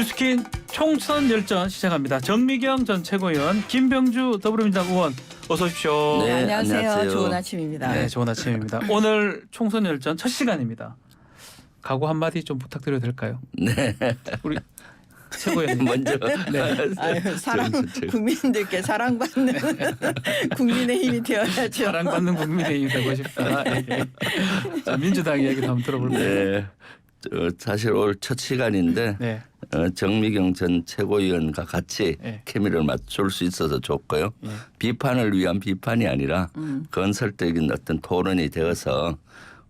뉴스킨 총선 열전 시작합니다. 정미경 전 최고위원, 김병주 더불어민주당 의원 어서 오십시오. 네, 안녕하세요. 좋은 아침입니다. 네, 좋은 아침입니다. 오늘 총선 열전 첫 시간입니다. 각오 한마디 좀 부탁드려도 될까요? 네. 우리 최고위원님. 먼저 아유, 국민들께 사랑받는 국민의힘이 되어야죠. 사랑받는 국민의힘이 되고 싶다. 예. 자, 민주당 이야기도 한번 들어볼까요? 네. 사실 올 첫 시간인데 네. 정미경 전 최고위원과 같이 네. 케미를 맞출 수 있어서 좋고요. 네. 비판을 위한 비판이 아니라 건설적인 어떤 토론이 되어서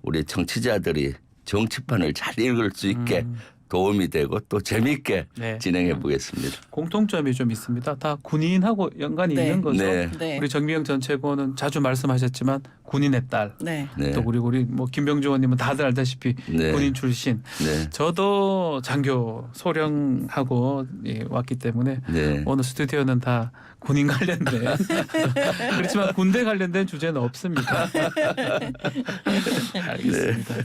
우리 정치자들이 정치판을 잘 읽을 수 있게 도움이 되고 또 재미있게 네. 진행해 보겠습니다. 공통점이 좀 있습니다. 다 군인하고 연관이 네. 있는 거죠. 네. 네. 우리 정미경 전 최고는 자주 말씀하셨지만 군인의 딸. 네. 네. 또 우리 뭐 김병주 의원님은 다들 알다시피 네. 군인 출신. 네. 저도 장교 소령하고 왔기 때문에 네. 오늘 스튜디오는 다 군인 관련된 그렇지만 군대 관련된 주제는 없습니다. 알겠습니다.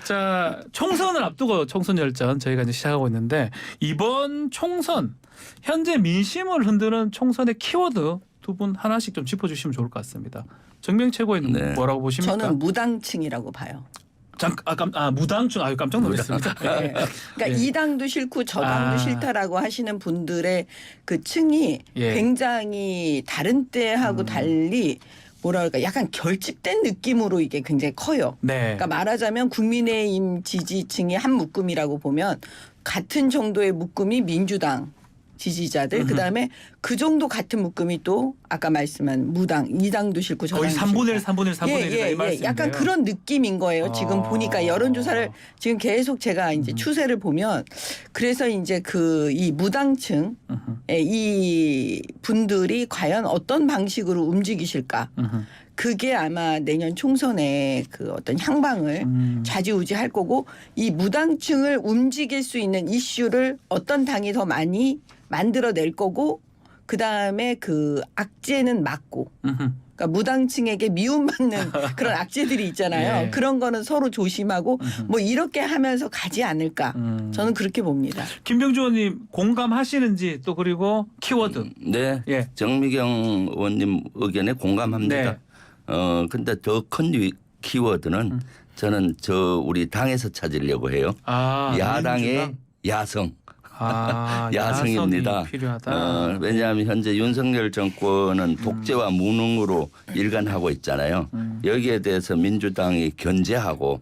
자, 총선을 앞두고 총선 열전 저희가 이제 시작하고 있는데 이번 총선 현재 민심을 흔드는 총선의 키워드 두 분 하나씩 좀 짚어주시면 좋을 것 같습니다. 정명 최고위는 네. 뭐라고 보십니까? 저는 무당층이라고 봐요. 무당층 아유 깜짝 놀랐습니다. 네. 그러니까 예. 이 당도 싫고 저 당도 싫다라고 하시는 분들의 그 층이 예. 굉장히 다른 때하고 달리 뭐랄까 약간 결집된 느낌으로 이게 굉장히 커요. 네. 그러니까 말하자면 국민의힘 지지층이 한 묶음이라고 보면 같은 정도의 묶음이 민주당 지지자들 그다음에 그 정도 같은 묶음이 또 아까 말씀한 무당 이 당도 싫고 저 거의 당도 3분의 1, 싫다. 3분의 1, 3분의 1이다 이 말씀인데요. 약간 그런 느낌인 거예요. 지금 보니까 여론조사를 지금 계속 제가 이제 추세를 보면 그래서 이제 그 이 무당층의 이 분들이 과연 어떤 방식으로 움직이실까? 그게 아마 내년 총선의 그 어떤 향방을 좌지우지할 거고 이 무당층을 움직일 수 있는 이슈를 어떤 당이 더 많이 만들어낼 거고 그다음에 그 악재는 막고 그러니까 무당층에게 미움받는 그런 악재들이 있잖아요. 예. 그런 거는 서로 조심하고 뭐 이렇게 하면서 가지 않을까. 저는 그렇게 봅니다. 김병주 의원님 공감하시는지 또 그리고 키워드. 네. 예. 정미경 의원님 의견에 공감합니다. 네. 근데 더 큰 키워드는 저는 우리 당에서 찾으려고 해요. 야당의 민주당? 야성. 야성입니다. 야성입니다. 필요하다. 왜냐하면 현재 윤석열 정권은 독재와 무능으로 일관하고 있잖아요. 여기에 대해서 민주당이 견제하고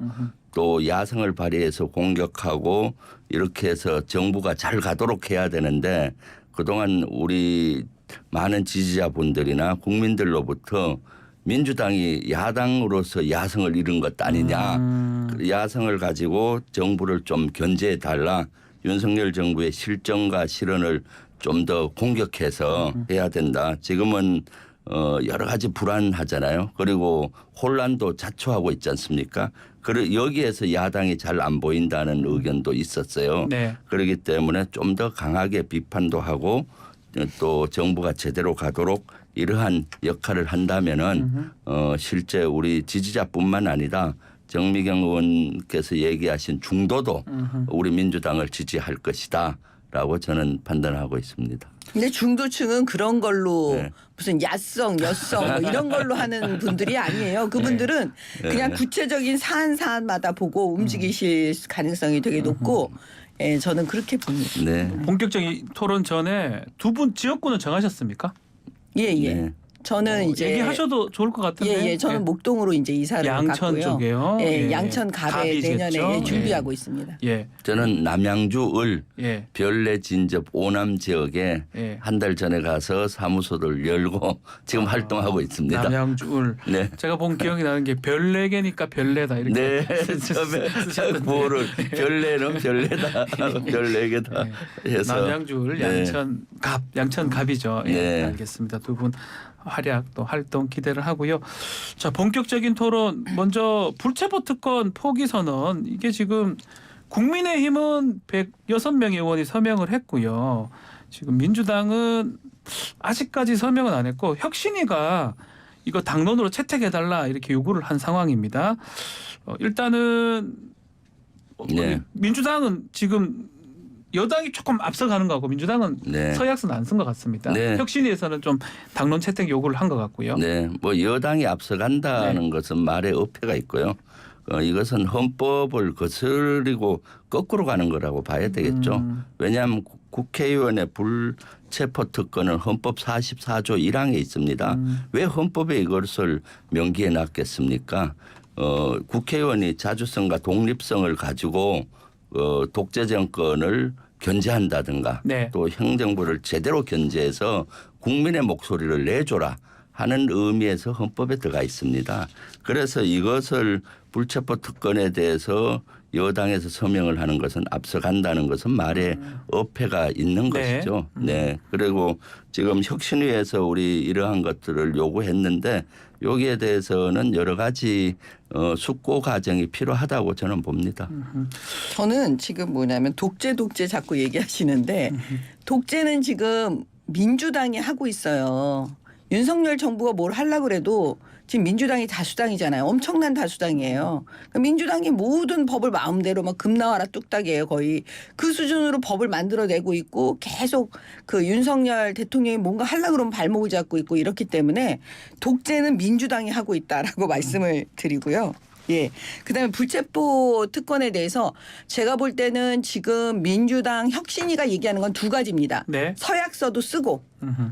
또 야성을 발휘해서 공격하고 이렇게 해서 정부가 잘 가도록 해야 되는데 그동안 우리 많은 지지자분들이나 국민들로부터 민주당이 야당으로서 야성을 잃은 것 아니냐. 야성을 가지고 정부를 좀 견제해 달라. 윤석열 정부의 실정과 실언을 좀 더 공격해서 해야 된다. 지금은 여러 가지 불안하잖아요. 그리고 혼란도 자초하고 있지 않습니까? 여기에서 야당이 잘 안 보인다는 의견도 있었어요. 네. 그렇기 때문에 좀 더 강하게 비판도 하고 또 정부가 제대로 가도록 이러한 역할을 한다면은 실제 우리 지지자뿐만 아니라 정미경 의원께서 얘기하신 중도도 우리 민주당을 지지할 것이다라고 저는 판단하고 있습니다. 근데 중도층은 그런 걸로 네. 무슨 야성, 여성 뭐 이런 걸로 하는 분들이 아니에요. 그분들은 그냥 구체적인 사안마다 보고 움직이실 가능성이 되게 높고 예, 저는 그렇게 봅니다. 네. 본격적인 토론 전에 두 분 지역구는 정하셨습니까? 예. 네. 저는 이제 얘기하셔도 좋을 것 같은데. 예, 저는 목동으로 이제 이사를 양천 갔고요. 쪽에요. 예, 예. 양천 갑에 갑이겠죠? 내년에 예. 준비하고 있습니다. 예. 저는 남양주 을 예. 별내 진접 오남 지역에 예. 한 달 전에 가서 사무소를 열고 지금 활동하고 있습니다. 남양주울. 네. 제가 본 기억이 나는 게 별네개니까 별내다 이렇게. 네, 처음에 구호를 별내는 별내다, 별네개다 해서 남양주울 네. 양천갑이죠. 예, 네. 알겠습니다. 두 분 활약 또 활동 기대를 하고요. 자, 본격적인 토론 먼저 불체포 특권 포기 선언 이게 지금 국민의힘은 106명의 의원이 서명을 했고요. 지금 민주당은 아직까지 서명은 안 했고 혁신위가 이거 당론으로 채택해달라 이렇게 요구를 한 상황입니다. 일단은 네. 민주당은 지금 여당이 조금 앞서가는 것 같고 민주당은 네. 서약서는 안 쓴 것 같습니다. 네. 혁신위에서는 좀 당론 채택 요구를 한 것 같고요. 네, 뭐 여당이 앞서간다는 것은 말에 어폐가 있고요. 이것은 헌법을 거스르고 거꾸로 가는 거라고 봐야 되겠죠. 왜냐하면 국회의원의 불체포 특권은 헌법 44조 1항에 있습니다. 왜 헌법에 이것을 명기해 놨겠습니까? 국회의원이 자주성과 독립성을 가지고 독재 정권을 견제한다든가 네. 또 행정부를 제대로 견제해서 국민의 목소리를 내줘라 하는 의미에서 헌법에 들어가 있습니다. 그래서 이것을 불체포 특권에 대해서 여당에서 서명을 하는 것은 앞서간다는 것은 말에 어폐가 있는 네. 것이죠. 네. 그리고 지금 혁신위에서 우리 이러한 것들을 요구했는데 여기에 대해서는 여러 가지 숙고 과정이 필요하다고 저는 봅니다. 저는 지금 뭐냐면 독재 자꾸 얘기하시는데 독재는 지금 민주당이 하고 있어요. 윤석열 정부가 뭘 하려고 그래도 지금 민주당이 다수당이잖아요. 엄청난 다수당이에요. 그러니까 민주당이 모든 법을 마음대로 막 금나와라 뚝딱이에요. 거의 그 수준으로 법을 만들어내고 있고 계속 그 윤석열 대통령이 뭔가 하려고 그러면 발목을 잡고 있고 이렇기 때문에 독재는 민주당이 하고 있다라고 말씀을 드리고요. 예. 그다음에 불체포 특권에 대해서 제가 볼 때는 지금 민주당 혁신위가 얘기하는 건 두 가지입니다. 네. 서약서도 쓰고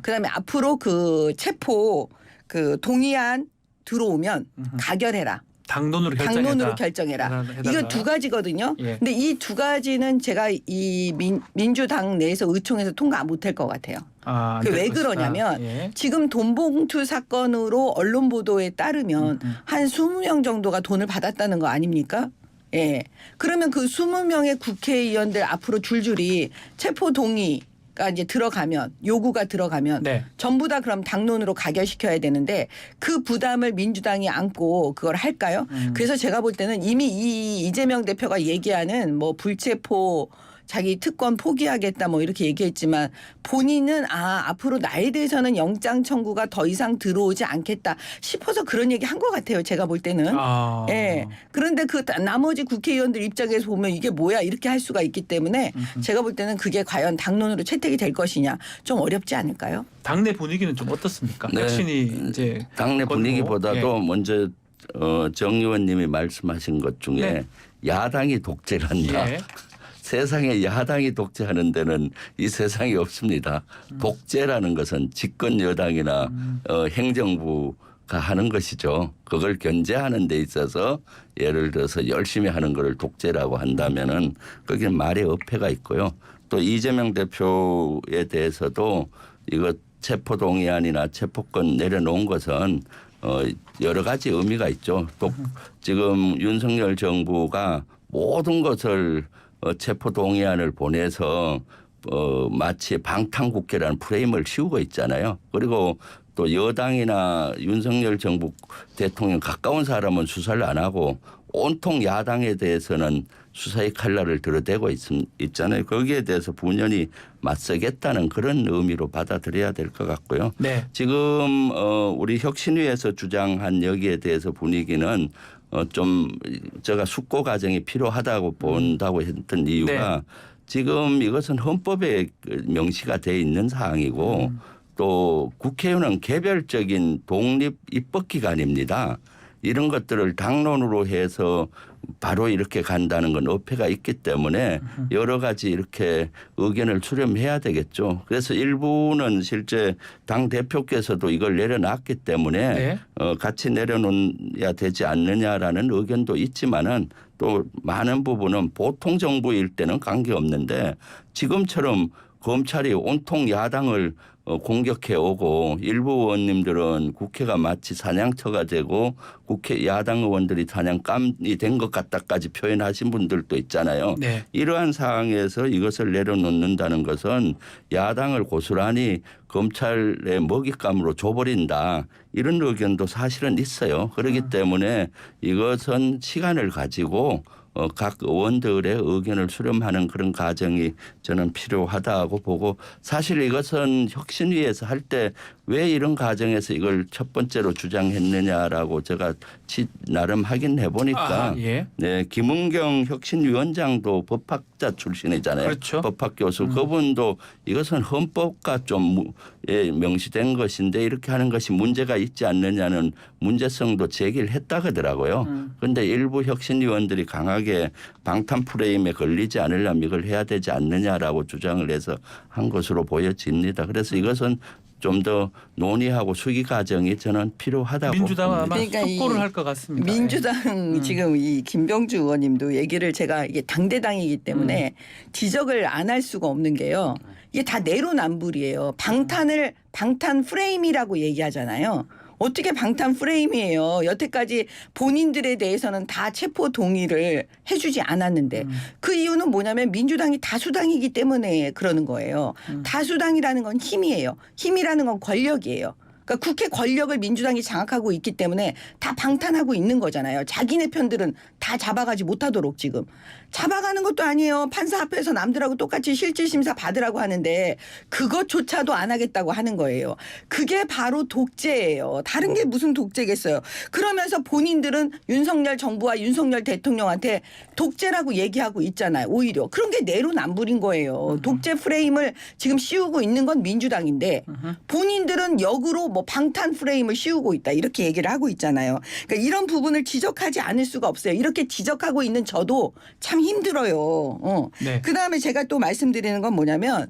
그다음에 앞으로 그 체포 그 동의안 들어오면 가결해라. 당론으로 결정해라. 당론으로 결정해라. 이거 두 가지거든요. 예. 근데 이 두 가지는 제가 이 민주당 내에서 의총에서 통과 못할 것 같아요. 아, 그게 왜 그러냐면 예. 지금 돈봉투 사건으로 언론 보도에 따르면 한 20명 정도가 돈을 받았다는 거 아닙니까? 예. 그러면 그 20명의 국회의원들 앞으로 줄줄이 체포 동의가 이제 들어가면 요구가 들어가면 네. 전부 다 그럼 당론으로 가결시켜야 되는데 그 부담을 민주당이 안고 그걸 할까요? 그래서 제가 볼 때는 이미 이 이재명 대표가 얘기하는 뭐 불체포 자기 특권 포기하겠다 뭐 이렇게 얘기했지만 본인은 앞으로 나에 대해서는 영장 청구가 더 이상 들어오지 않겠다 싶어서 그런 얘기 한 것 같아요. 제가 볼 때는. 아. 예. 그런데 그 나머지 국회의원들 입장에서 보면 이게 뭐야 이렇게 할 수가 있기 때문에 제가 볼 때는 그게 과연 당론으로 채택이 될 것이냐 좀 어렵지 않을까요? 당내 분위기는 좀 어떻습니까? 네. 혁신이 이제 당내 건고. 분위기보다도 예. 먼저 정 의원님이 말씀하신 것 중에 네. 야당이 독재란다. 예. 세상에 야당이 독재하는 데는 이 세상이 없습니다. 독재라는 것은 집권 여당이나 행정부가 하는 것이죠. 그걸 견제하는 데 있어서 예를 들어서 열심히 하는 것을 독재라고 한다면은 거기는 말의 어폐가 있고요. 또 이재명 대표에 대해서도 이거 체포동의안이나 체포권 내려놓은 것은 여러 가지 의미가 있죠. 또 지금 윤석열 정부가 모든 것을 체포동의안을 보내서 마치 방탄국회라는 프레임을 씌우고 있잖아요. 그리고 또 여당이나 윤석열 정부 대통령 가까운 사람은 수사를 안 하고 온통 야당에 대해서는 수사의 칼날을 들어대고 있잖아요. 거기에 대해서 분연히 맞서겠다는 그런 의미로 받아들여야 될 것 같고요. 네. 지금 우리 혁신위에서 주장한 여기에 대해서 분위기는 좀 제가 숙고 과정이 필요하다고 본다고 했던 이유가 네. 지금 이것은 헌법에 명시가 돼 있는 사항이고 또 국회의원은 개별적인 독립 입법기관입니다. 이런 것들을 당론으로 해서 바로 이렇게 간다는 건 어폐가 있기 때문에 여러 가지 이렇게 의견을 수렴해야 되겠죠. 그래서 일부는 실제 당 대표께서도 이걸 내려놨기 때문에 네. 같이 내려놓아야 되지 않느냐라는 의견도 있지만은 또 많은 부분은 보통 정부일 때는 관계없는데 지금처럼 검찰이 온통 야당을 공격해 오고 일부 의원님들은 국회가 마치 사냥터가 되고 국회 야당 의원들이 사냥감이 된 것 같다까지 표현하신 분들도 있잖아요. 네. 이러한 상황에서 이것을 내려놓는다는 것은 야당을 고스란히 검찰의 먹잇감으로 줘버린다. 이런 의견도 사실은 있어요. 그렇기 때문에 이것은 시간을 가지고 각 의원들의 의견을 수렴하는 그런 과정이 저는 필요하다고 보고 사실 이것은 혁신위에서 할 때 왜 이런 과정에서 이걸 첫 번째로 주장했느냐라고 제가 나름 확인해 보니까 예. 네, 김은경 혁신위원장도 법학자 출신이잖아요. 그렇죠. 법학 교수. 그분도 이것은 헌법과 좀 명시된 것인데 이렇게 하는 것이 문제가 있지 않느냐는 문제성도 제기를 했다 그러더라고요. 그런데 일부 혁신위원들이 강하게 방탄 프레임에 걸리지 않으려면 이걸 해야 되지 않느냐라고 주장을 해서 한 것으로 보여집니다. 그래서 이것은 좀 더 논의하고 수기 과정이 저는 필요하다고 민주당은 아마 그러니까 속보를 할 것 같습니다. 민주당 지금 이 김병주 의원님도 얘기를 제가 이게 당대당이기 때문에 지적을 안 할 수가 없는 게요. 이게 다 내로남불이에요. 방탄 프레임이라고 얘기하잖아요. 어떻게 방탄 프레임이에요. 여태까지 본인들에 대해서는 다 체포 동의를 해주지 않았는데 그 이유는 뭐냐면 민주당이 다수당이기 때문에 그러는 거예요. 다수당이라는 건 힘이에요. 힘이라는 건 권력이에요. 그러니까 국회 권력을 민주당이 장악하고 있기 때문에 다 방탄하고 있는 거잖아요. 자기네 편들은 다 잡아가지 못하도록 지금. 잡아가는 것도 아니에요. 판사 앞에서 남들하고 똑같이 실질심사 받으라고 하는데 그것조차도 안 하겠다고 하는 거예요. 그게 바로 독재예요. 다른 게 무슨 독재겠어요. 그러면서 본인들은 윤석열 정부와 윤석열 대통령한테 독재라고 얘기하고 있잖아요. 오히려. 그런 게 내로남불인 거예요. 독재 프레임을 지금 씌우고 있는 건 민주당인데 본인들은 역으로 뭐 방탄 프레임을 씌우고 있다. 이렇게 얘기를 하고 있잖아요. 그러니까 이런 부분을 지적하지 않을 수가 없어요. 이렇게 지적하고 있는 저도 참 힘들어요. 네. 그다음에 제가 또 말씀드리는 건 뭐냐면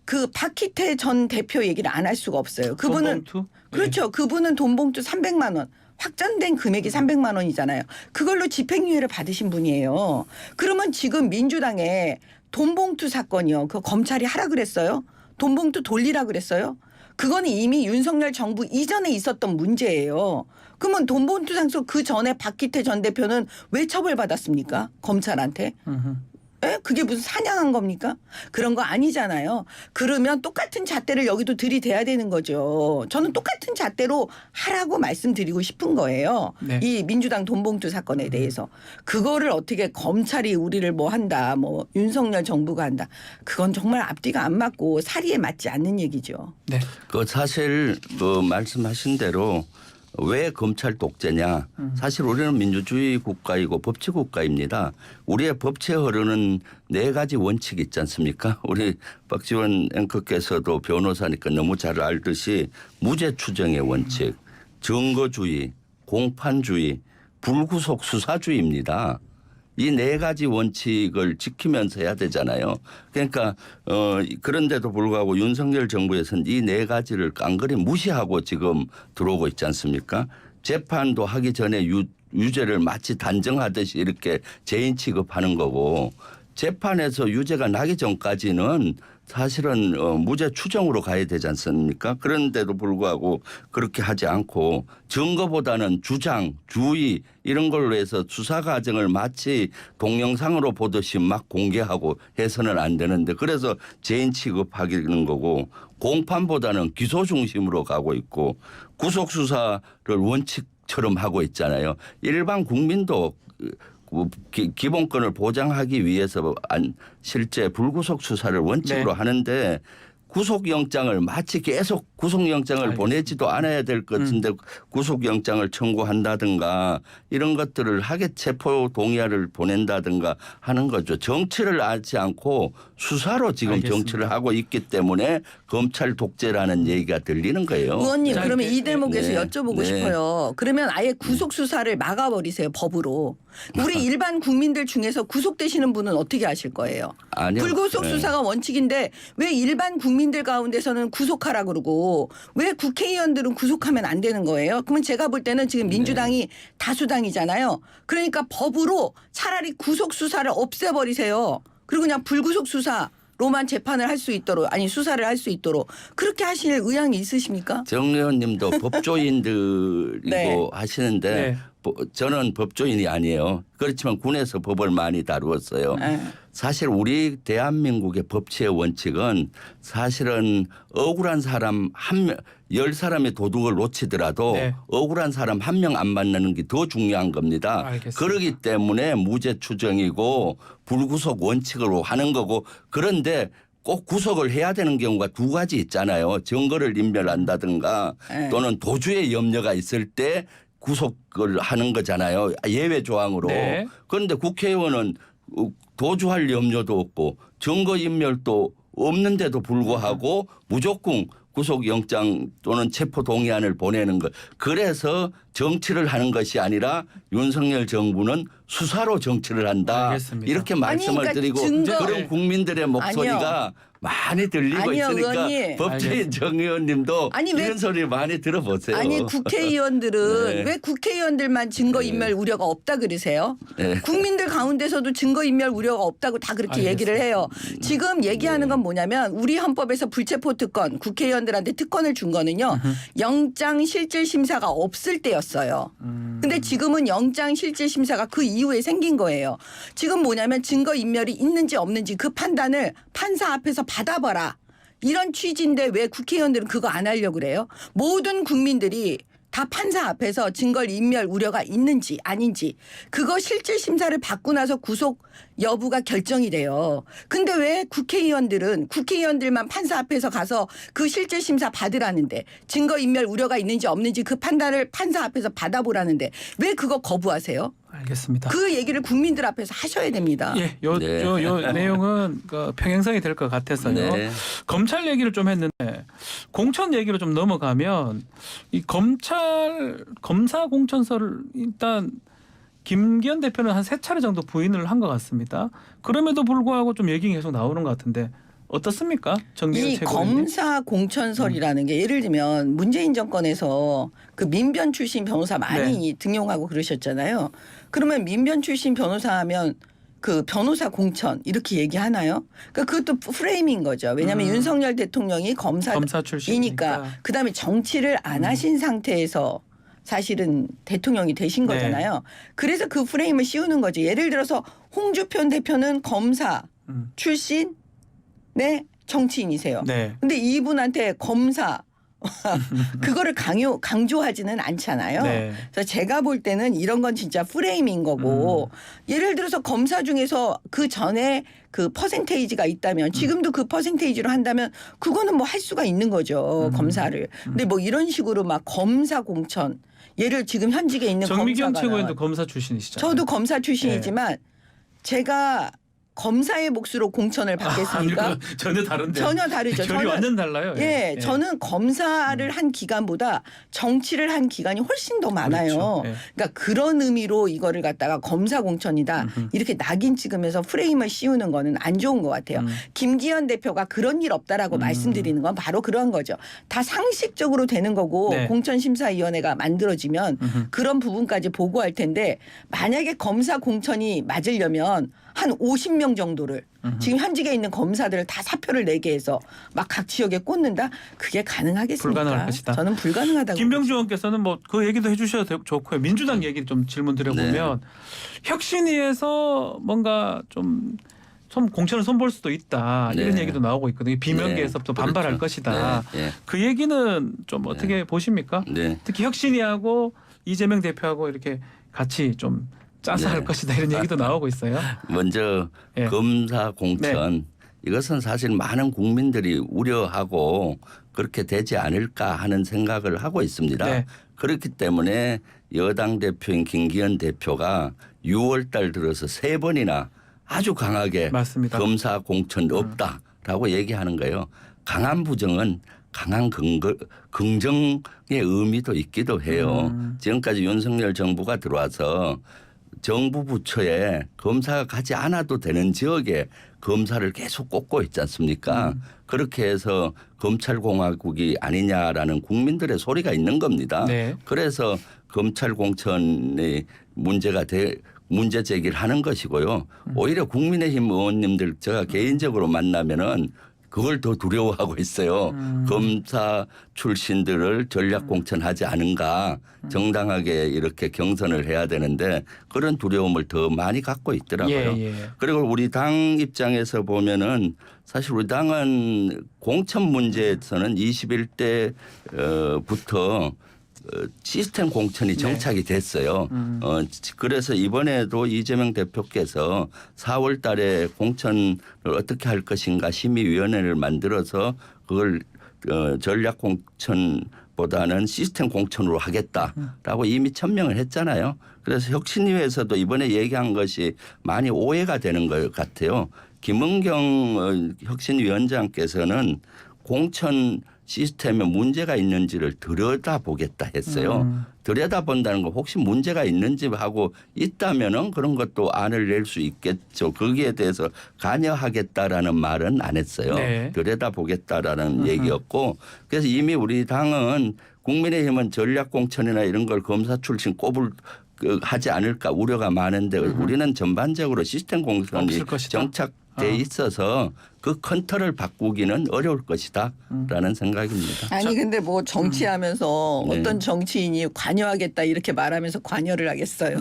그 박희태 전 대표 얘기를 안 할 수가 없어요. 그분은 돈봉투? 그렇죠. 그분은 돈봉투 300만 원. 확정된 금액이 300만 원이잖아요. 그걸로 집행유예를 받으신 분이에요. 그러면 지금 민주당에 돈봉투 사건이요. 그 검찰이 하라 그랬어요? 돈봉투 돌리라 그랬어요? 그건 이미 윤석열 정부 이전에 있었던 문제예요. 그러면 돈봉투 상속 그 전에 박희태 전 대표는 왜 처벌받았습니까? 검찰한테. 에? 그게 무슨 사냥한 겁니까? 그런 거 아니잖아요. 그러면 똑같은 잣대를 여기도 들이대야 되는 거죠. 저는 똑같은 잣대로 하라고 말씀드리고 싶은 거예요. 네. 이 민주당 돈봉투 사건에 대해서. 그거를 어떻게 검찰이 우리를 뭐 한다. 뭐 윤석열 정부가 한다. 그건 정말 앞뒤가 안 맞고 사리에 맞지 않는 얘기죠. 네. 그 사실 그 말씀하신 대로 왜 검찰 독재냐. 사실 우리는 민주주의 국가이고 법치 국가입니다. 우리의 법치에 흐르는 4가지 원칙이 있지 않습니까? 우리 박지원 앵커께서도 변호사니까 너무 잘 알듯이 무죄 추정의 원칙, 증거주의, 공판주의, 불구속 수사주의입니다. 이 4가지 원칙을 지키면서 해야 되잖아요. 그러니까 그런데도 불구하고 윤석열 정부에서는 이 4가지를 깡그리 무시하고 지금 들어오고 있지 않습니까? 재판도 하기 전에 유죄를 마치 단정하듯이 이렇게 죄인 취급하는 거고 재판에서 유죄가 나기 전까지는 사실은 무죄 추정으로 가야 되지 않습니까? 그런데도 불구하고 그렇게 하지 않고 증거보다는 주장, 주의 이런 걸로 해서 수사 과정을 마치 동영상으로 보듯이 막 공개하고 해서는 안 되는데 그래서 죄인 취급하기는 거고 공판보다는 기소 중심으로 가고 있고 구속 수사를 원칙처럼 하고 있잖아요. 일반 국민도 기본권을 보장하기 위해서 실제 불구속 수사를 원칙으로 네. 하는데 구속영장을 마치 계속 구속영장을 알겠습니다. 보내지도 않아야 될 것인데 구속영장을 청구한다든가 이런 것들을 하게 체포 동의안을 보낸다든가 하는 거죠. 정치를 하지 않고 수사로 지금 알겠습니다. 정치를 하고 있기 때문에 검찰 독재라는 얘기가 들리는 거예요. 의원님 짧게. 그러면 이 대목에서 네. 여쭤보고 네. 싶어요. 그러면 아예 구속 수사를 막아버리세요. 법으로. 우리 일반 국민들 중에서 구속되시는 분은 어떻게 하실 거예요? 아니요. 불구속 네. 수사가 원칙인데 왜 일반 국민들 가운데서는 구속하라 그러고 왜 국회의원들은 구속하면 안 되는 거예요? 그러면 제가 볼 때는 지금 민주당이 다수당이잖아요. 그러니까 법으로 차라리 구속 수사를 없애버리세요. 그리고 그냥 불구속 수사로만 재판을 할 수 있도록 아니 수사를 할 수 있도록 그렇게 하실 의향이 있으십니까? 정 의원님도 법조인들이고 네. 하시는데 네. 저는 법조인이 아니에요. 그렇지만 군에서 법을 많이 다루었어요. 네. 사실 우리 대한민국의 법치의 원칙은 사실은 억울한 사람 10사람의 도둑을 놓치더라도 네. 억울한 사람 1명 안 만나는 게 더 중요한 겁니다. 알겠습니다. 그렇기 때문에 무죄 추정이고 불구속 원칙으로 하는 거고 그런데 꼭 구속을 해야 되는 경우가 두 가지 있잖아요. 증거를 인멸한다든가 네. 또는 도주의 염려가 있을 때 구속을 하는 거잖아요. 예외 조항으로. 네. 그런데 국회의원은 도주할 염려도 없고 증거인멸도 없는데도 불구하고 무조건 구속영장 또는 체포동의안을 보내는 것. 그래서 정치를 하는 것이 아니라 윤석열 정부는 수사로 정치를 한다. 알겠습니다. 이렇게 말씀을 그러니까 드리고 증거- 그런 국민들의 목소리가 많이 들리고 아니요, 있으니까 의원님. 법제인 정 의원님도 아니, 왜- 이런 소리 많이 들어보세요. 아니 국회의원들은 네. 왜 국회의원들만 증거인멸 우려가 없다 그러세요? 네. 국민들 가운데서도 증거인멸 우려가 없다고 다 그렇게 알겠습니다. 얘기를 해요. 지금 얘기하는 건 뭐냐면 우리 헌법에서 불체포 특권 국회의원들한테 특권을 준 거는요. 영장 실질 심사가 없을 때였어요. 근데 지금은 영장 실질 심사가 그 이후에 생긴 거예요. 지금 뭐냐면 증거인멸이 있는지 없는지 그 판단을 판사 앞에서 받아봐라. 이런 취지인데 왜 국회의원들은 그거 안 하려고 그래요? 모든 국민들이 다 판사 앞에서 증거인멸 우려가 있는지 아닌지 그거 실질 심사를 받고 나서 구속 여부가 결정이 돼요. 근데 왜 국회의원들만 판사 앞에서 가서 그 실질 심사 받으라는데 증거인멸 우려가 있는지 없는지 그 판단을 판사 앞에서 받아보라는데 왜 그거 거부하세요? 알겠습니다. 그 얘기를 국민들 앞에서 하셔야 됩니다. 예, 네. 요 내용은 그 평행선이 될 것 같아서요. 네. 검찰 얘기를 좀 했는데 공천 얘기로 좀 넘어가면 이 검사 공천서를 일단 김기현 대표는 한 3차례 정도 부인을 한 것 같습니다. 그럼에도 불구하고 좀 얘기가 계속 나오는 것 같은데 어떻습니까? 정미경 이 최고위원님. 검사 공천설이라는 게 예를 들면 문재인 정권에서 그 민변 출신 변호사 많이 등용하고 그러셨잖아요. 그러면 민변 출신 변호사 하면 그 변호사 공천 이렇게 얘기하나요? 그러니까 그것도 프레임인 거죠. 왜냐하면 윤석열 대통령이 검사 출신이니까. 검사이니까 그다음에 정치를 안 하신 상태에서 사실은 대통령이 되신 네. 거잖아요. 그래서 그 프레임을 씌우는 거죠. 예를 들어서 홍주표 대표는 검사 출신 네 정치인이세요. 네. 근데 이분한테 검사 그거를 강조하지는 않잖아요. 네. 그래서 제가 볼 때는 이런 건 진짜 프레임인 거고 예를 들어서 검사 중에서 그 전에 그 퍼센테이지가 있다면 지금도 그 퍼센테이지로 한다면 그거는 뭐 할 수가 있는 거죠. 검사를. 근데 뭐 이런 식으로 막 검사 공천 예를 지금 현직에 있는 정미경 검사가 최고위원도 나와요. 검사 출신이시잖아요. 저도 검사 출신이지만 제가 검사의 몫으로 공천을 받겠습니까? 아니, 전혀 다른데. 전혀 다르죠. 결이 완전 달라요. 예, 저는 검사를 한 기간보다 정치를 한 기간이 훨씬 더 많아요. 그렇죠. 예. 그러니까 그런 의미로 이거를 갖다가 검사 공천이다 이렇게 낙인 찍으면서 프레임을 씌우는 거는 안 좋은 것 같아요. 김기현 대표가 그런 일 없다라고 말씀드리는 건 바로 그런 거죠. 다 상식적으로 되는 거고 네. 공천심사위원회가 만들어지면 그런 부분까지 보고할 텐데 만약에 검사 공천이 맞으려면 한 50명 정도를 지금 현직에 있는 검사들을 다 사표를 내게 해서 막 각 지역에 꽂는다? 그게 가능하겠습니까? 불가능할 것이다. 저는 불가능하다고. 김병주 의원께서는 뭐 그 얘기도 해주셔도 좋고요. 민주당 얘기 좀 질문 드려보면 혁신위에서 뭔가 좀 공천을 손볼 수도 있다 이런 네. 얘기도 나오고 있거든요. 비명계에서부터 네. 반발할 그렇죠. 것이다. 네. 네. 그 얘기는 좀 어떻게 보십니까? 네. 특히 혁신위하고 이재명 대표하고 이렇게 같이 좀 짜서 네. 할 것이다 이런 얘기도 나오고 있어요. 먼저 예. 검사 공천 이것은 사실 많은 국민들이 우려하고 그렇게 되지 않을까 하는 생각을 하고 있습니다. 네. 그렇기 때문에 여당 대표인 김기현 대표가 6월 달 들어서 3번이나 아주 강하게 맞습니다. 검사 공천 없다라고 얘기하는 거예요. 강한 부정은 강한 긍정의 의미도 있기도 해요. 지금까지 윤석열 정부가 들어와서 정부 부처에 검사가 가지 않아도 되는 지역에 검사를 계속 꽂고 있지 않습니까? 그렇게 해서 검찰공화국이 아니냐라는 국민들의 소리가 있는 겁니다. 네. 그래서 검찰 공천이 문제 제기를 하는 것이고요. 오히려 국민의힘 의원님들 제가 개인적으로 만나면은 그걸 더 두려워하고 있어요. 검사 출신들을 전략 공천하지 않은가 정당하게 이렇게 경선을 해야 되는데 그런 두려움을 더 많이 갖고 있더라고요. 예. 그리고 우리 당 입장에서 보면은 사실 우리 당은 공천 문제에서는 21대부터 시스템 공천이 정착이 됐어요. 그래서 이번에도 이재명 대표께서 4월 달에 공천을 어떻게 할 것인가 심의위원회를 만들어서 그걸 전략 공천보다는 시스템 공천으로 하겠다라고 이미 천명을 했잖아요. 그래서 혁신위에서도 이번에 얘기한 것이 많이 오해가 되는 것 같아요. 김은경 혁신위원장께서는 공천 시스템에 문제가 있는지를 들여다보겠다 했어요. 들여다본다는 거 혹시 문제가 있는지 하고 있다면은 그런 것도 안을 낼 수 있겠죠. 거기에 대해서 관여하겠다라는 말은 안 했어요. 네. 들여다보겠다라는 얘기였고 그래서 이미 우리 당은 국민의힘은 전략공천이나 이런 걸 검사 출신 꼽을 하지 않을까 우려가 많은데 우리는 전반적으로 시스템 공천이 없을 것이다. 정착돼 있어서 그 컨트롤을 바꾸기는 어려울 것이다라는 생각입니다. 아니 근데 뭐 정치하면서 네. 어떤 정치인이 관여하겠다 이렇게 말하면서 관여를 하겠어요.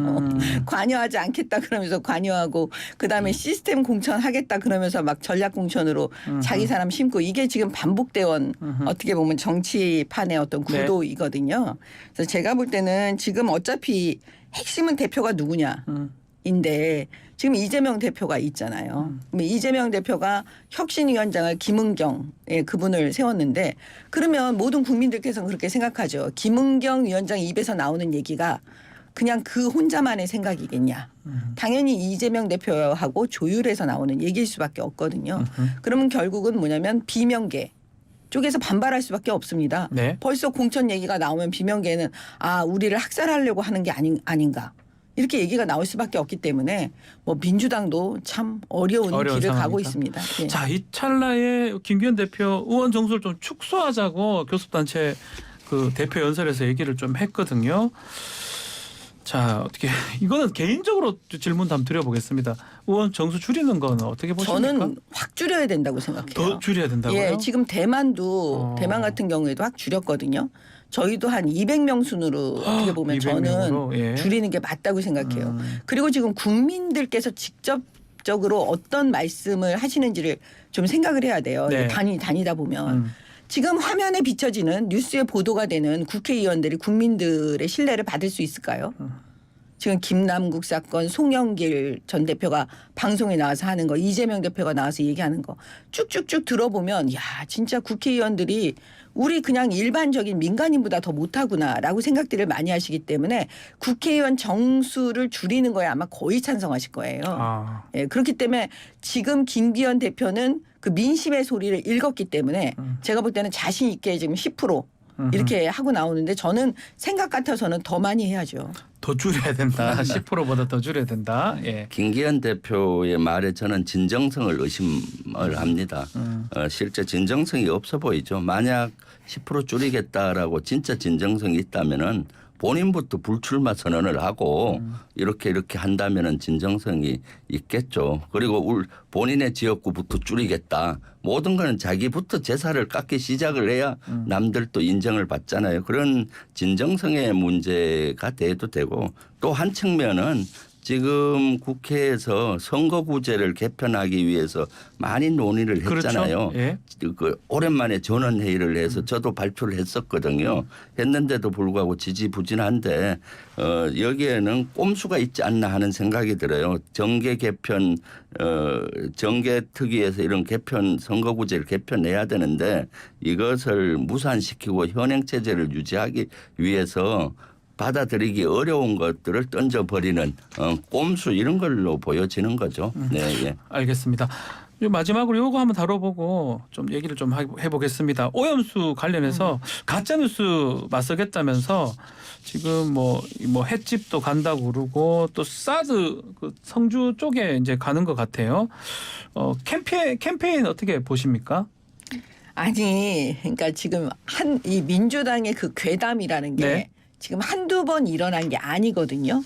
관여하지 않겠다 그러면서 관여하고 그다음에 시스템 공천하겠다 그러면서 막 전략 공천으로 자기 사람 심고 이게 지금 반복되어 어떻게 보면 정치판의 어떤 네. 구도이거든요. 그래서 제가 볼 때는 지금 어차피 핵심은 대표가 누구냐. 인데 지금 이재명 대표가 있잖아요. 그럼 이재명 대표가 혁신위원장을 김은경 그분을 세웠는데 그러면 모든 국민들께서는 그렇게 생각하죠. 김은경 위원장 입에서 나오는 얘기가 그냥 그 혼자만의 생각이겠냐. 당연히 이재명 대표하고 조율해서 나오는 얘기일 수밖에 없거든요. 그러면 결국은 뭐냐면 비명계. 쪽에서 반발할 수밖에 없습니다. 네. 벌써 공천 얘기가 나오면 비명계는 우리를 학살하려고 하는 게 아닌가. 이렇게 얘기가 나올 수밖에 없기 때문에 뭐 민주당도 참 어려운 길을 상황이다. 가고 있습니다. 예. 자, 이 찰나에 김기현 대표 의원 정수를 좀 축소하자고 교섭단체 그 대표 연설에서 얘기를 좀 했거든요. 자, 어떻게 이거는 개인적으로 질문도 한번 드려보겠습니다. 의원 정수 줄이는 건 어떻게 보십니까? 저는 확 줄여야 된다고 생각해요. 더 줄여야 된다고요? 예, 지금 대만도 대만 같은 경우에도 확 줄였거든요. 저희도 한 200명 순으로 어떻게 보면 200 저는 명으로? 예. 줄이는 게 맞다고 생각해요. 그리고 지금 국민들께서 직접적으로 어떤 말씀을 하시는지를 좀 생각을 해야 돼요. 네. 다니다 보면. 지금 화면에 비춰지는 뉴스에 보도가 되는 국회의원들이 국민들의 신뢰를 받을 수 있을까요? 지금 김남국 사건 송영길 전 대표가 방송에 나와서 하는 거 이재명 대표가 나와서 얘기하는 거 쭉쭉쭉 들어보면 야 진짜 국회의원들이 우리 그냥 일반적인 민간인보다 더 못하구나라고 생각들을 많이 하시기 때문에 국회의원 정수를 줄이는 거에 아마 거의 찬성하실 거예요. 예, 그렇기 때문에 지금 김기현 대표는 그 민심의 소리를 읽었기 때문에 제가 볼 때는 자신 있게 지금 10% 이렇게 하고 나오는데 저는 생각 같아서는 더 많이 해야죠. 더 줄여야 된다. 10%보다 더 줄여야 된다. 예. 김기현 대표의 말에 저는 진정성을 의심을 합니다. 실제 진정성이 없어 보이죠. 만약 10% 줄이겠다라고 진짜 진정성이 있다면은 본인부터 불출마 선언을 하고 이렇게 한다면은 진정성이 있겠죠. 그리고 본인의 지역구부터 줄이겠다. 모든 거는 자기부터 제사를 깎기 시작을 해야 남들도 인정을 받잖아요. 그런 진정성의 문제가 돼도 되고 또 한 측면은 지금 국회에서 선거구제를 개편하기 위해서 많이 논의를 했잖아요. 그렇죠. 예. 그 오랜만에 전원회의를 해서 저도 발표를 했었거든요. 했는데도 불구하고 지지부진한데 여기에는 꼼수가 있지 않나 하는 생각이 들어요. 정계 개편 정계특위에서 이런 개편 선거구제를 개편해야 되는데 이것을 무산시키고 현행체제를 유지하기 위해서 받아들이기 어려운 것들을 던져버리는 꼼수 이런 걸로 보여지는 거죠. 네, 예. 알겠습니다. 마지막으로 요거 한번 다뤄보고 좀 얘기를 좀 해보겠습니다. 오염수 관련해서 가짜뉴스 맞서겠다면서 지금 뭐 횟집도 간다고 그러고 또 사드 그 성주 쪽에 이제 가는 것 같아요. 캠페인 어떻게 보십니까? 아니, 그러니까 지금 이 민주당의 그 괴담이라는 게 네. 지금 한두 번 일어난 게 아니거든요.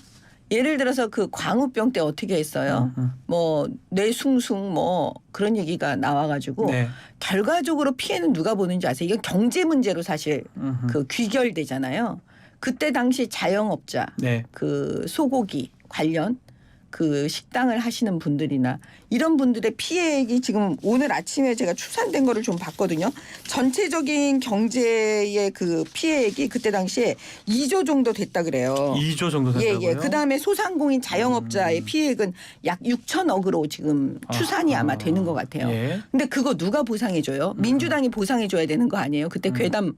예를 들어서 그 광우병 때 어떻게 했어요? 뭐 뇌숭숭 뭐 그런 얘기가 나와가지고 네. 결과적으로 피해는 누가 보는지 아세요? 이건 경제 문제로 사실 그 귀결되잖아요. 그때 당시 자영업자 네. 그 소고기 관련 그 식당을 하시는 분들이나 이런 분들의 피해액이 지금 오늘 아침에 제가 추산된 거를 좀 봤거든요. 전체적인 경제의 그 피해액이 그때 당시에 2조 정도 됐다 그래요. 2조 정도 된다고요? 예. 그다음에 소상공인 자영업자의 피해액은 약 6천억으로 지금 추산이 아마 되는 것 같아요. 예. 근데 그거 누가 보상해줘요? 민주당이 보상해줘야 되는 거 아니에요? 그때 괴담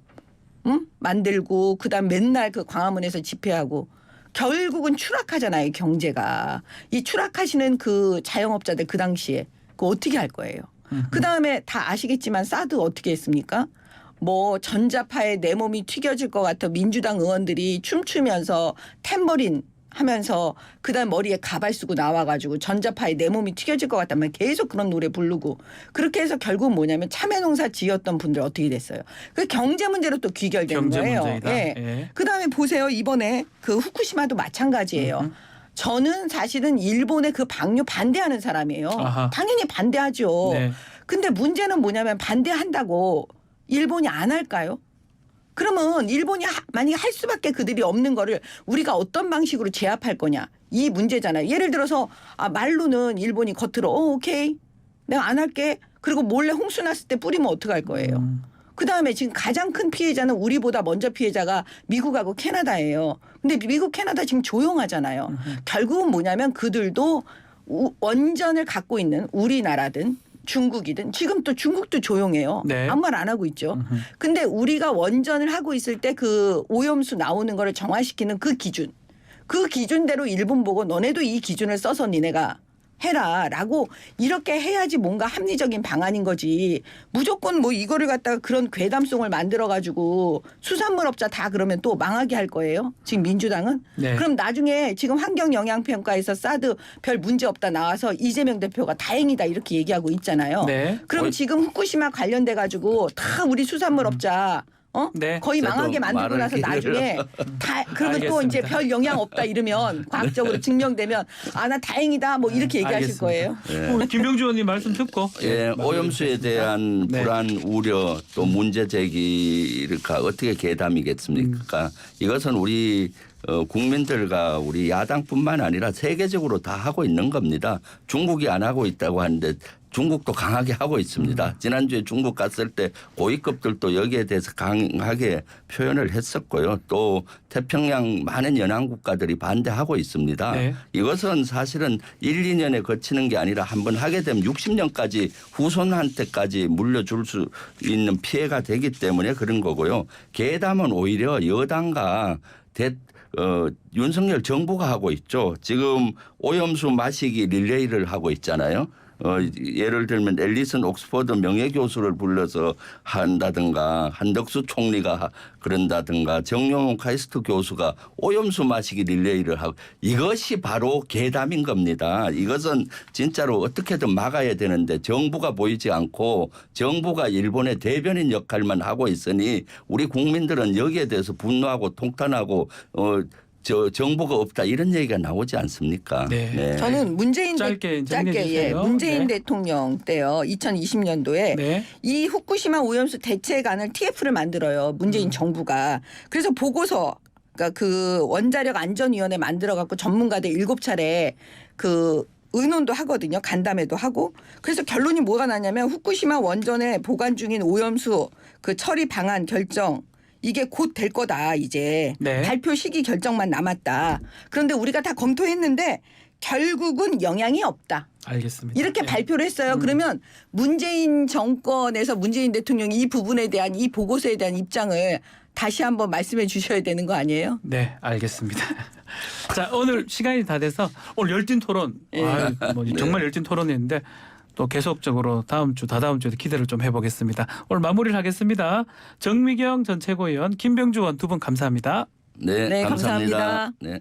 만들고 그다음 맨날 그 광화문에서 집회하고 결국은 추락하잖아요, 경제가. 이 추락하시는 그 자영업자들 그 당시에 그거 어떻게 할 거예요? 그다음에 다 아시겠지만 사드 어떻게 했습니까? 뭐 전자파에 내 몸이 튀겨질 것 같아 민주당 의원들이 춤추면서 탬버린 하면서 그다음 머리에 가발 쓰고 나와가지고 전자파에 내 몸이 튀겨질 것 같다면 계속 그런 노래 부르고 그렇게 해서 결국은 뭐냐면 참외농사 지었던 분들 어떻게 됐어요? 그 경제 문제로 또 귀결되는 경제 거예요. 문제이다. 예. 예. 그다음에 보세요. 이번에 그 후쿠시마도 마찬가지예요. 저는 사실은 일본의 그 방류 반대하는 사람이에요. 아하. 당연히 반대하죠. 네. 근데 문제는 뭐냐면 반대한다고 일본이 안 할까요? 그러면 일본이 만약에 할 수밖에 그들이 없는 거를 우리가 어떤 방식으로 제압할 거냐 이 문제잖아요. 예를 들어서 말로는 일본이 겉으로 오케이 내가 안 할게 그리고 몰래 홍수 났을 때 뿌리면 어떡할 거예요. 그다음에 지금 가장 큰 피해자는 우리보다 먼저 피해자가 미국하고 캐나다예요. 근데 미국 캐나다 지금 조용하잖아요. 결국은 뭐냐면 그들도 원전을 갖고 있는 우리나라든 중국이든 지금 또 중국도 조용해요. 네. 아무 말 안 하고 있죠. 근데 우리가 원전을 하고 있을 때 그 오염수 나오는 거를 정화시키는 그 기준대로 일본 보고 너네도 이 기준을 써서 니네가 해라라고 이렇게 해야지 뭔가 합리적인 방안인 거지. 무조건 뭐 이거를 갖다가 그런 괴담송을 만들어 가지고 수산물업자 다 그러면 또 망하게 할 거예요. 지금 민주당은. 네. 그럼 나중에 지금 환경영향평가에서 사드 별 문제 없다 나와서 이재명 대표가 다행이다 이렇게 얘기하고 있잖아요. 네. 그럼 지금 후쿠시마 관련돼 가지고 다 우리 수산물업자 네. 거의 망하게 만들고 나서 나중에 다 그러면 또 이제 알겠습니다. 별 영향 없다 이러면 과학적으로 증명되면 아 나 다행이다 뭐 이렇게 얘기하실 알겠습니다. 거예요. 우리 김병주 의원님 말씀 듣고 예, 오염수에 대한 네. 불안, 우려 또 문제 제기가 어떻게 계담이겠습니까? 이것은 우리 국민들과 우리 야당뿐만 아니라 세계적으로 다 하고 있는 겁니다. 중국이 안 하고 있다고 하는데 중국도 강하게 하고 있습니다. 지난주에 중국 갔을 때 고위급들도 여기에 대해서 강하게 표현을 했었고요. 또 태평양 많은 연안 국가들이 반대하고 있습니다. 네. 이것은 사실은 1, 2년에 거치는 게 아니라 한번 하게 되면 60년까지 후손한테까지 물려줄 수 있는 피해가 되기 때문에 그런 거고요. 괴담은 오히려 여당과 윤석열 정부가 하고 있죠. 지금 오염수 마시기 릴레이를 하고 있잖아요. 예를 들면 앨리슨 옥스퍼드 명예교수를 불러서 한다든가 한덕수 총리가 그런다든가 정용훈 카이스트 교수가 오염수 마시기 릴레이를 하고 이것이 바로 괴담인 겁니다. 이것은 진짜로 어떻게든 막아야 되는데 정부가 보이지 않고 정부가 일본의 대변인 역할만 하고 있으니 우리 국민들은 여기에 대해서 분노하고 통탄하고 정보가 없다 이런 얘기가 나오지 않습니까? 네. 저는 문재인 짧게 정리해 문재인 네. 대통령 때요. 2020년도에 네. 이 후쿠시마 오염수 대책안을 TF를 만들어요. 문재인 정부가. 그래서 보고서 그러니까 그 원자력 안전위원회 만들어 갖고 전문가들 7차례 그 의논도 하거든요. 간담회도 하고. 그래서 결론이 뭐가 나냐면 후쿠시마 원전에 보관 중인 오염수 그 처리 방안 결정 이게 곧 될 거다 이제. 네. 발표 시기 결정만 남았다. 그런데 우리가 다 검토했는데 결국은 영향이 없다. 알겠습니다. 이렇게 네. 발표를 했어요. 그러면 문재인 정권에서 문재인 대통령이 이 부분에 대한 이 보고서에 대한 입장을 다시 한번 말씀해 주셔야 되는 거 아니에요? 네, 알겠습니다. 자, 오늘 시간이 다 돼서 오늘 열띤 토론, 예. 뭐 정말 열띤 토론했는데 또 계속적으로 다음 주, 다다음 주에도 기대를 좀 해보겠습니다. 오늘 마무리를 하겠습니다. 정미경 전 최고위원, 김병주 의원 두 분 감사합니다. 네, 네, 감사합니다. 감사합니다. 네.